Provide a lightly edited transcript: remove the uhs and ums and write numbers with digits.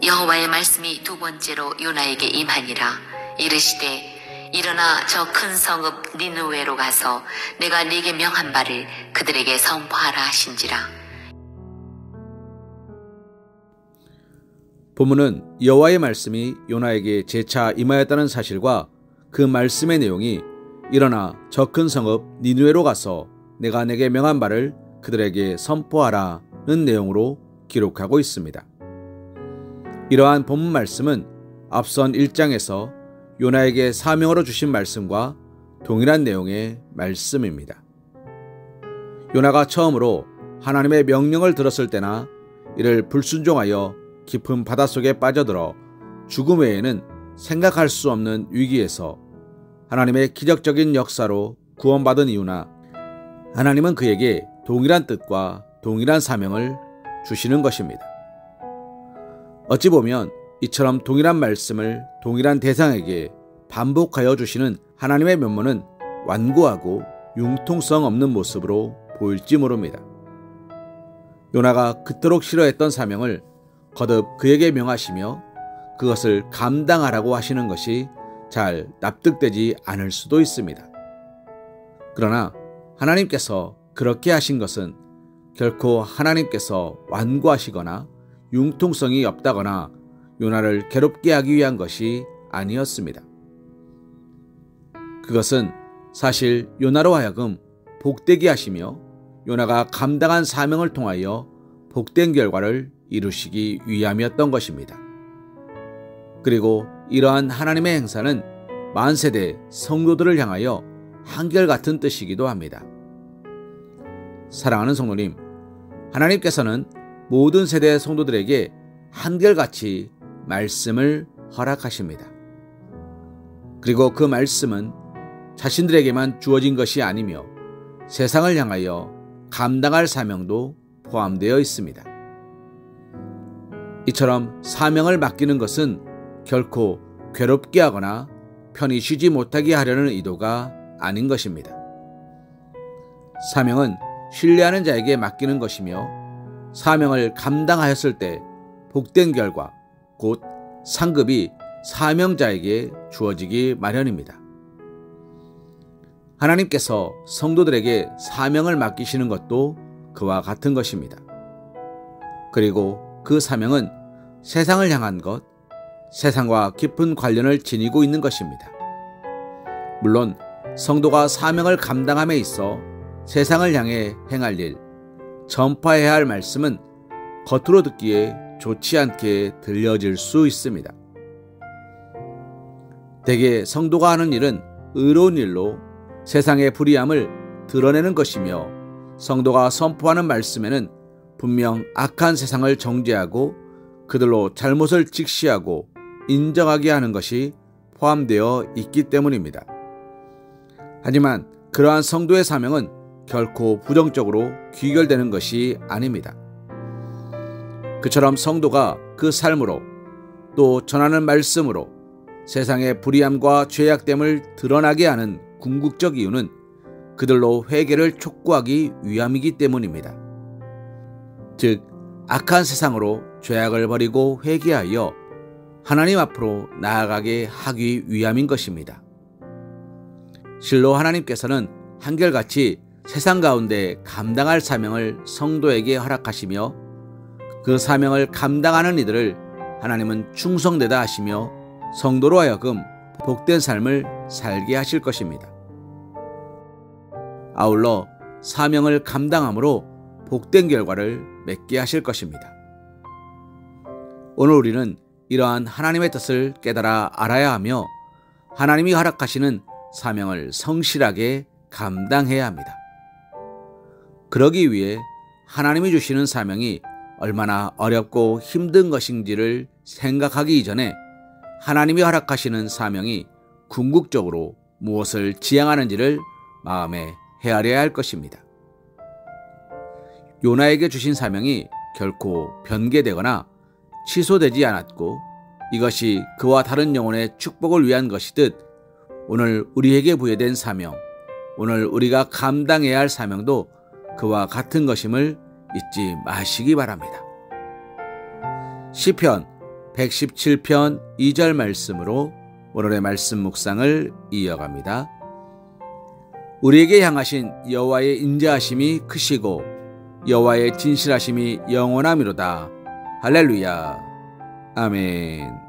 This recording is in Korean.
여호와의 말씀이 두 번째로 요나에게 임하니라. 이르시되 일어나 저 큰 성읍 니느웨로 가서 내가 네게 명한 바를 그들에게 선포하라 하신지라. 본문은 여호와의 말씀이 요나에게 재차 임하였다는 사실과 그 말씀의 내용이 일어나 저 큰 성읍 니느웨로 가서 내가 내게 명한 바를 그들에게 선포하라는 내용으로 기록하고 있습니다. 이러한 본문 말씀은 앞선 1장에서 요나에게 사명으로 주신 말씀과 동일한 내용의 말씀입니다. 요나가 처음으로 하나님의 명령을 들었을 때나 이를 불순종하여 깊은 바닷속에 빠져들어 죽음 외에는 생각할 수 없는 위기에서 하나님의 기적적인 역사로 구원받은 이유나 하나님은 그에게 동일한 뜻과 동일한 사명을 주시는 것입니다. 어찌 보면 이처럼 동일한 말씀을 동일한 대상에게 반복하여 주시는 하나님의 면모는 완고하고 융통성 없는 모습으로 보일지 모릅니다. 요나가 그토록 싫어했던 사명을 거듭 그에게 명하시며 그것을 감당하라고 하시는 것이 잘 납득되지 않을 수도 있습니다. 그러나 하나님께서 그렇게 하신 것은 결코 하나님께서 완고하시거나 융통성이 없다거나 요나를 괴롭게 하기 위한 것이 아니었습니다. 그것은 사실 요나로 하여금 복되게 하시며 요나가 감당한 사명을 통하여 복된 결과를 이루시기 위함이었던 것입니다. 그리고 이러한 하나님의 행사는 만세대 성도들을 향하여 한결같은 뜻이기도 합니다. 사랑하는 성도님, 하나님께서는 모든 세대 성도들에게 한결같이 말씀을 허락하십니다. 그리고 그 말씀은 자신들에게만 주어진 것이 아니며 세상을 향하여 감당할 사명도 포함되어 있습니다. 이처럼 사명을 맡기는 것은 결코 괴롭게 하거나 편히 쉬지 못하게 하려는 의도가 아닌 것입니다. 사명은 신뢰하는 자에게 맡기는 것이며 사명을 감당하였을 때 복된 결과, 곧 상급이 사명자에게 주어지기 마련입니다. 하나님께서 성도들에게 사명을 맡기시는 것도 그와 같은 것입니다. 그리고 그 사명은 세상을 향한 것, 세상과 깊은 관련을 지니고 있는 것입니다. 물론 성도가 사명을 감당함에 있어 세상을 향해 행할 일, 전파해야 할 말씀은 겉으로 듣기에 좋지 않게 들려질 수 있습니다. 대개 성도가 하는 일은 의로운 일로 세상의 불의함을 드러내는 것이며 성도가 선포하는 말씀에는 분명 악한 세상을 정죄하고 그들로 잘못을 직시하고 인정하게 하는 것이 포함되어 있기 때문입니다. 하지만 그러한 성도의 사명은 결코 부정적으로 귀결되는 것이 아닙니다. 그처럼 성도가 그 삶으로 또 전하는 말씀으로 세상의 불의함과 죄악됨을 드러나게 하는 궁극적 이유는 그들로 회개를 촉구하기 위함이기 때문입니다. 즉, 악한 세상으로 죄악을 버리고 회개하여 하나님 앞으로 나아가게 하기 위함인 것입니다. 실로 하나님께서는 한결같이 세상 가운데 감당할 사명을 성도에게 허락하시며 그 사명을 감당하는 이들을 하나님은 충성되다 하시며 성도로 하여금 복된 삶을 살게 하실 것입니다. 아울러 사명을 감당함으로 복된 결과를 맺게 하실 것입니다. 오늘 우리는 이러한 하나님의 뜻을 깨달아 알아야 하며 하나님이 허락하시는 사명을 성실하게 감당해야 합니다. 그러기 위해 하나님이 주시는 사명이 얼마나 어렵고 힘든 것인지를 생각하기 이전에 하나님이 허락하시는 사명이 궁극적으로 무엇을 지향하는지를 마음에 헤아려야 할 것입니다. 요나에게 주신 사명이 결코 변개되거나 취소되지 않았고 이것이 그와 다른 영혼의 축복을 위한 것이듯 오늘 우리에게 부여된 사명, 오늘 우리가 감당해야 할 사명도 그와 같은 것임을 잊지 마시기 바랍니다. 시편 117편 2절 말씀으로 오늘의 말씀 묵상을 이어갑니다. 우리에게 향하신 여호와의 인자하심이 크시고 여호와의 진실하심이 영원하미로다. 할렐루야. 아멘.